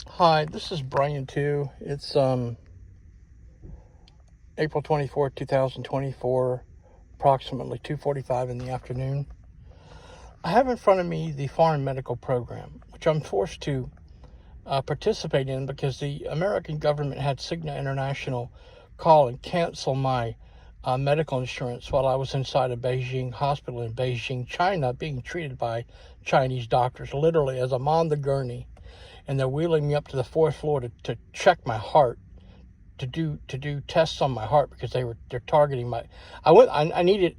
Hi, this is Brian too. It's April 24th, 2024, approximately 2:45 in the afternoon. I have in front of me the Foreign Medical Program, which I'm forced to participate in because the American government had Cigna International call and cancel my medical insurance while I was inside a Beijing hospital in Beijing, China, being treated by Chinese doctors, literally as I'm on the gurney. And they're wheeling me up to the fourth floor to check my heart, to do tests on my heart because they're targeting my. I needed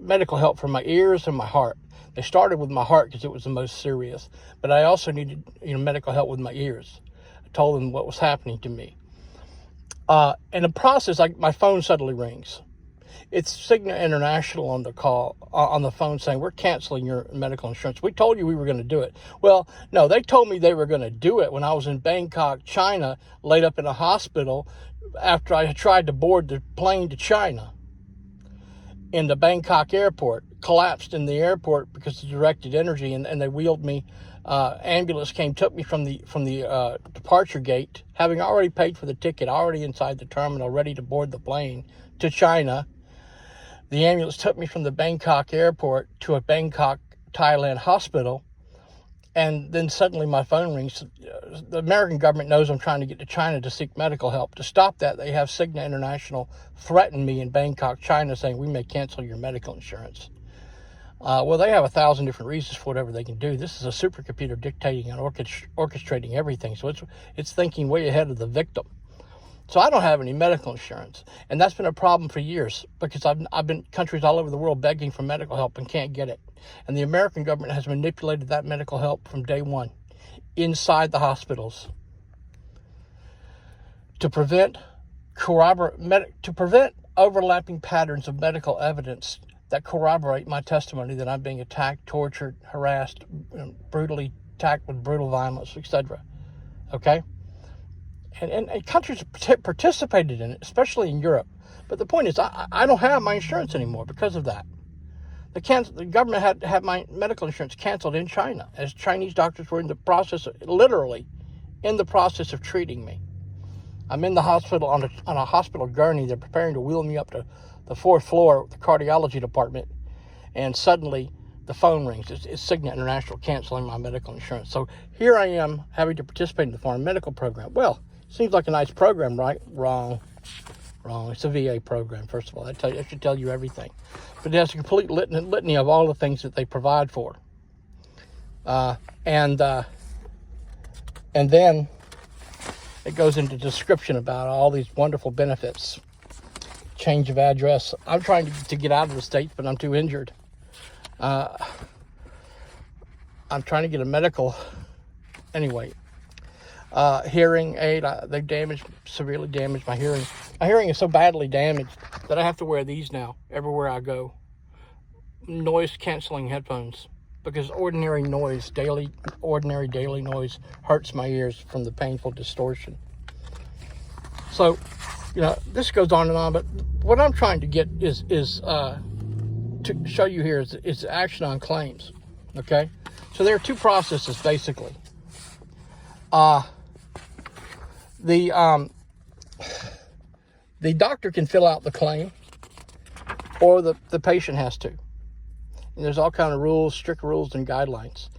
medical help for my ears and my heart. They started with my heart because it was the most serious, but I also needed medical help with my ears. I told them what was happening to me. In the process, my phone suddenly rings. It's Cigna International on the call, on the phone, saying, we're canceling your medical insurance. We told you we were going to do it. Well, no, they told me they were going to do it when I was in Bangkok, China, laid up in a hospital after I had tried to board the plane to China. In the Bangkok airport, collapsed in the airport because of directed energy, and they wheeled me. Ambulance came, took me from the departure gate, having already paid for the ticket, already inside the terminal, ready to board the plane to China. The ambulance took me from the Bangkok airport to a Bangkok, Thailand hospital, and then suddenly my phone rings. The American government knows I'm trying to get to China to seek medical help. To stop that, they have Cigna International threaten me in Bangkok, China, saying we may cancel your medical insurance. Well, they have 1,000 different reasons for whatever they can do. This is a supercomputer dictating and orchestrating everything, so it's thinking way ahead of the victim. So I don't have any medical insurance, and that's been a problem for years because I've been countries all over the world begging for medical help and can't get it. And the American government has manipulated that medical help from day one inside the hospitals to prevent overlapping patterns of medical evidence that corroborate my testimony that I'm being attacked, tortured, harassed, brutally attacked with brutal violence, etc. Okay? And countries participated in it, especially in Europe. But the point is, I don't have my insurance anymore because of that. The government had to have my medical insurance canceled in China, as Chinese doctors were literally in the process of treating me. I'm in the hospital on a hospital gurney. They're preparing to wheel me up to the fourth floor of the cardiology department, and suddenly the phone rings. It's Cigna International canceling my medical insurance. So here I am having to participate in the Foreign Medical Program. Well, seems like a nice program, right? Wrong. It's a VA program, first of all. I should tell you everything. But it has a complete litany of all the things that they provide for. And then it goes into description about all these wonderful benefits. Change of address. I'm trying to get out of the States, but I'm too injured. I'm trying to get a medical. Anyway. Hearing aid, they severely damaged my hearing. My hearing is so badly damaged that I have to wear these now everywhere I go. Noise canceling headphones, because ordinary daily noise hurts my ears from the painful distortion. So, this goes on and on, but what I'm trying to get is to show you here is action on claims. Okay? So there are two processes basically. The doctor can fill out the claim, or the patient has to. And there's all kind of rules, strict rules and guidelines.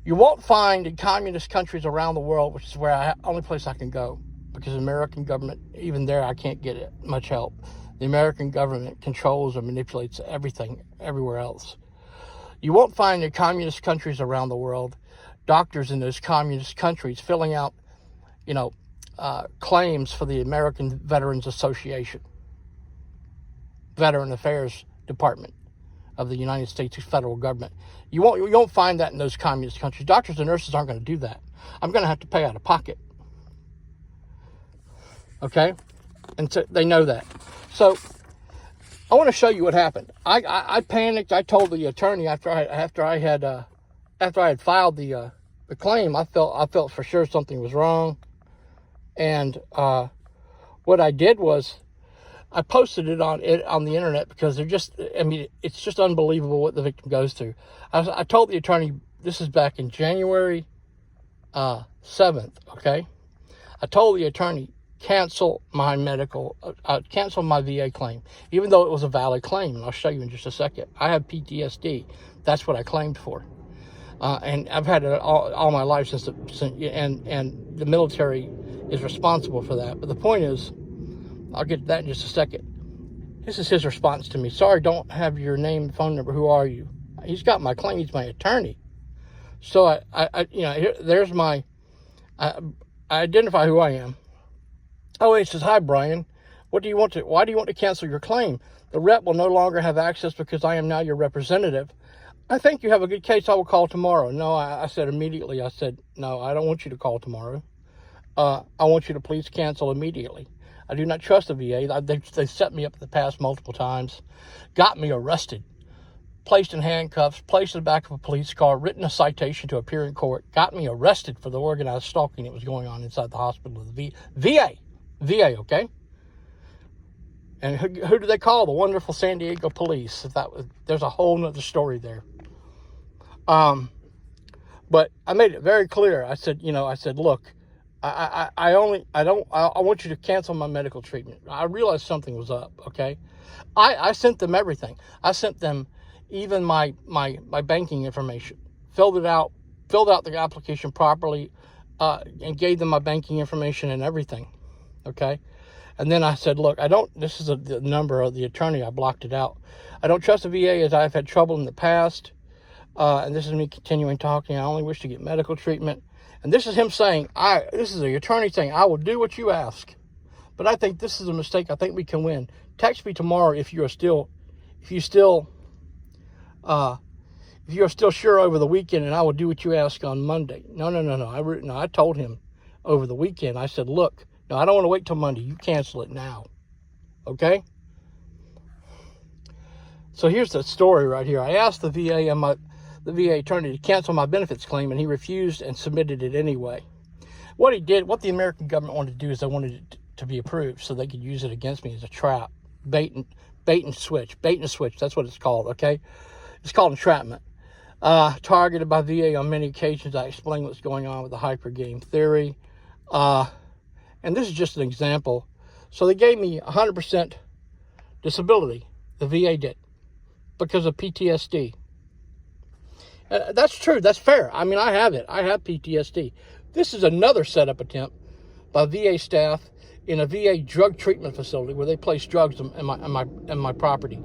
You won't find in communist countries around the world, which is where only place I can go, because the American government, even there, I can't get much help. The American government controls or manipulates everything everywhere else. You won't find in communist countries around the world doctors in those communist countries filling out, claims for the American Veterans Association, Veteran Affairs Department of the United States federal government. You won't find that in those communist countries. Doctors and nurses aren't going to do that. I'm going to have to pay out of pocket. Okay? And so they know that. So I want to show you what happened. I panicked. I told the attorney after I had filed the claim, I felt for sure something was wrong. And what I did was I posted it on the internet because it's just unbelievable what the victim goes through. I told the attorney, this is back in January 7th, okay? I told the attorney, cancel my cancel my VA claim, even though it was a valid claim. And I'll show you in just a second. I have PTSD. That's what I claimed for. And I've had it all my life and the military is responsible for that. But the point is, I'll get to that in just a second. This is his response to me. Sorry, don't have your name and phone number. Who are you? He's got my claim. He's my attorney. So there's my, I identify who I am. Oh, he says, hi, Brian. Why do you want to cancel your claim? The rep will no longer have access because I am now your representative. I think you have a good case. I will call tomorrow. No, I said immediately. I said, no, I don't want you to call tomorrow. I want you to please cancel immediately. I do not trust the VA. They set me up in the past multiple times, got me arrested, placed in handcuffs, placed in the back of a police car, written a citation to appear in court, got me arrested for the organized stalking that was going on inside the hospital of the VA, okay? And who do they call? The wonderful San Diego police. There's a whole nother story there. But I made it very clear. I said, look, I want you to cancel my medical treatment. I realized something was up, okay? I sent them everything. I sent them even my banking information, filled out the application properly, and gave them my banking information and everything, okay? And then I said, look, this is the number of the attorney. I blocked it out. I don't trust the VA as I've had trouble in the past. And this is me continuing talking. I only wish to get medical treatment. And this is him saying, this is the attorney saying, I will do what you ask. But I think this is a mistake. I think we can win. Text me tomorrow if you're still sure over the weekend, and I will do what you ask on Monday. No. I told him over the weekend. I said, look, no, I don't want to wait till Monday. You cancel it now. Okay? So here's the story right here. I asked the VA and the VA attorney to cancel my benefits claim, and he refused and submitted it anyway. What the American government wanted to do is they wanted it to be approved so they could use it against me as a trap. Bait and switch. That's what it's called, okay? It's called entrapment. Targeted by VA on many occasions. I explained what's going on with the hyper game theory. And this is just an example. So they gave me 100% disability. The VA did. Because of PTSD. That's true. That's fair. I mean, I have it. I have PTSD. This is another setup attempt by VA staff in a VA drug treatment facility where they place drugs in my property.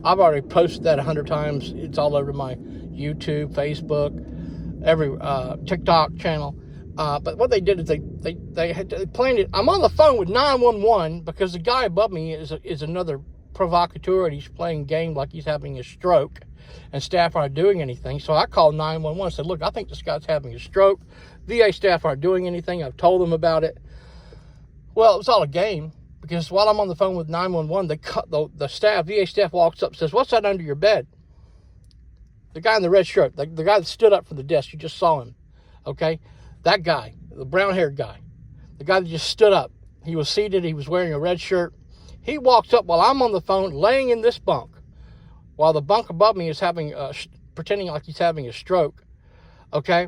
I've already posted that 100 times. It's all over my YouTube, Facebook, every TikTok channel. But what they did is they had planned it. I'm on the phone with 911 because the guy above me is another provocateur, and he's playing game like he's having a stroke, and staff aren't doing anything. So I called 911 and said, look, I think this guy's having a stroke. VA staff aren't doing anything. I've told them about it. Well, it was all a game, because while I'm on the phone with 911, the VA staff walks up and says, what's that under your bed? The guy in the red shirt, the guy that stood up from the desk, you just saw him, okay? That guy, the brown-haired guy, the guy that just stood up. He was seated. He was wearing a red shirt. He walks up while I'm on the phone, laying in this bunk, while the bunk above me is pretending like he's having a stroke. Okay?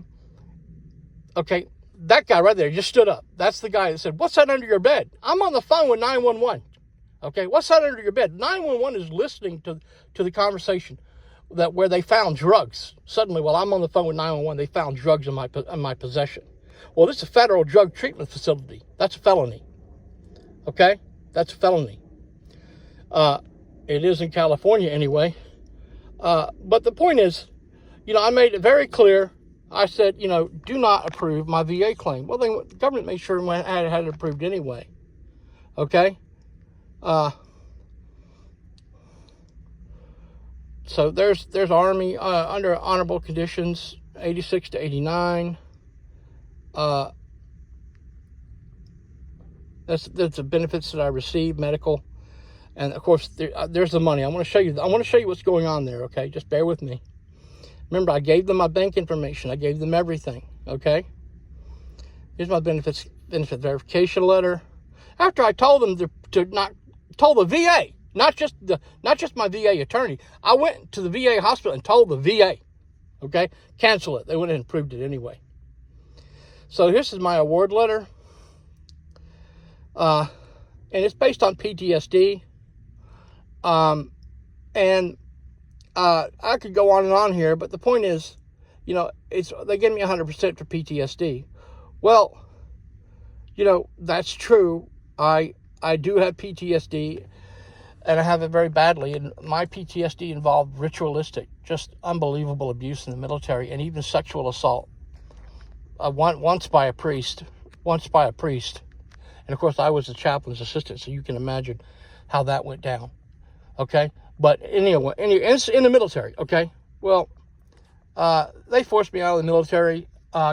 That guy right there just stood up. That's the guy that said, what's that under your bed? I'm on the phone with 911. Okay? What's that under your bed? 911 is listening to the conversation where they found drugs. Suddenly, while I'm on the phone with 911, they found drugs in my possession. Well, this is a federal drug treatment facility. That's a felony. Okay? That's a felony. It is in California anyway. But the point is, I made it very clear. I said, do not approve my VA claim. Well, the government made sure I had it approved anyway. Okay? So there's Army under honorable conditions, 86 to 89. That's the benefits that I received, medical, and of course there's the money. I want to show you what's going on there. Okay, just bear with me. Remember, I gave them my bank information. I gave them everything. Okay. Here's my benefit verification letter. After I told them told the VA, not just my VA attorney. I went to the VA hospital and told the VA, Okay? Cancel it. They went ahead and proved it anyway. So this is my award letter. And it's based on PTSD. And I could go on and on here, but the point is, you know, they give me 100% for PTSD. Well, you know, that's true. I do have PTSD, and I have it very badly. And my PTSD involved ritualistic, just unbelievable abuse in the military, and even sexual assault. Once by a priest. And of course, I was the chaplain's assistant, so you can imagine how that went down. Okay? But anyway, it's in the military. Okay? Well, they forced me out of the military,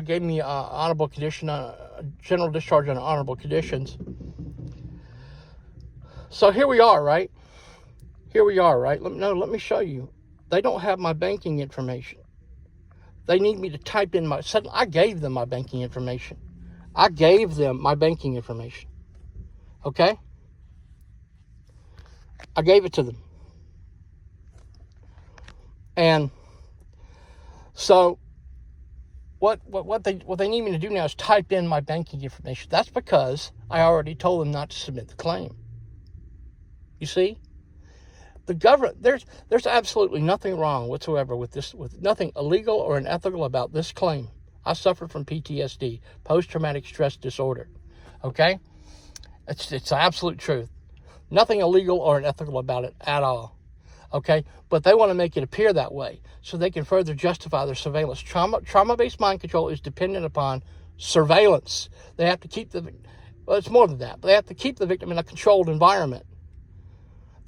gave me honorable condition, general discharge on honorable conditions. So here we are, right? Let me show you. They don't have my banking information. They need me to type in I gave them my banking information. Okay? I gave it to them. And so what they need me to do now is type in my banking information. That's because I already told them not to submit the claim. You see? The government, there's absolutely nothing wrong whatsoever with this, with nothing illegal or unethical about this claim. I suffered from PTSD, post-traumatic stress disorder. Okay? It's the absolute truth. Nothing illegal or unethical about it at all. Okay? But they want to make it appear that way so they can further justify their surveillance. Trauma-based mind control is dependent upon surveillance. They have to keep it's more than that, but they have to keep the victim in a controlled environment.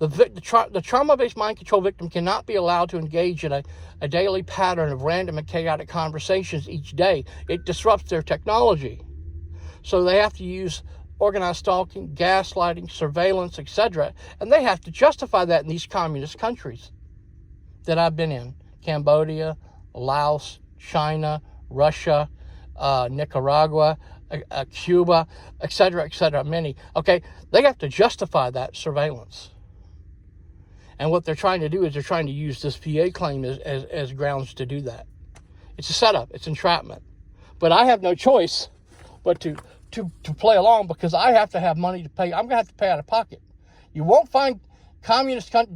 The trauma-based mind control victim cannot be allowed to engage in a daily pattern of random and chaotic conversations each day. It disrupts their technology. So they have to use organized stalking, gaslighting, surveillance, etc. And they have to justify that in these communist countries that I've been in. Cambodia, Laos, China, Russia, Nicaragua, Cuba, etc., many. Okay, they have to justify that surveillance. And what they're trying to do is they're trying to use this VA claim as grounds to do that. It's a setup. It's entrapment. But I have no choice but to play along because I have to have money to pay. I'm going to have to pay out of pocket. You won't find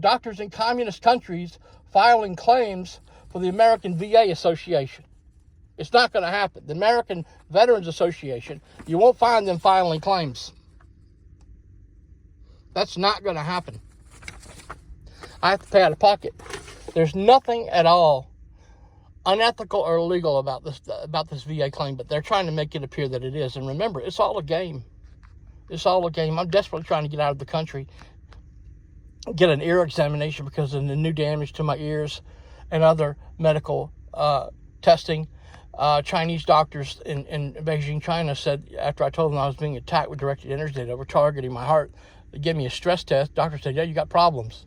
doctors in communist countries filing claims for the American VA Association. It's not going to happen. The American Veterans Association, you won't find them filing claims. That's not going to happen. I have to pay out of pocket. There's nothing at all unethical or illegal about this VA claim, but they're trying to make it appear that it is. And remember, it's all a game. It's all a game. I'm desperately trying to get out of the country, get an ear examination because of the new damage to my ears and other medical testing. Chinese doctors in Beijing, China said after I told them I was being attacked with directed energy that were targeting my heart, they gave me a stress test. Doctor said, yeah, you got problems.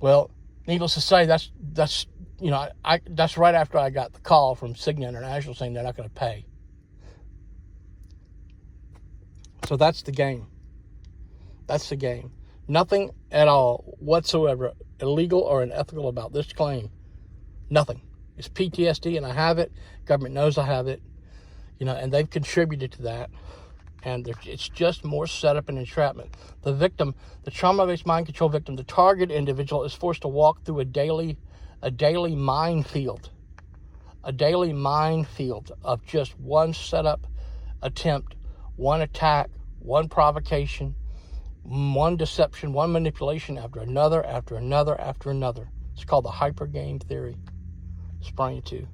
Well, needless to say, that's right after I got the call from Cigna International saying they're not going to pay. So that's the game. That's the game. Nothing at all whatsoever illegal or unethical about this claim. Nothing. It's PTSD, and I have it. Government knows I have it, and they've contributed to that. And it's just more setup and entrapment. The victim, the trauma-based mind control victim, the target individual is forced to walk through a daily minefield. A daily minefield of just one setup attempt, one attack, one provocation, one deception, one manipulation after another, after another, after another. It's called the hyper game theory. Sprang to.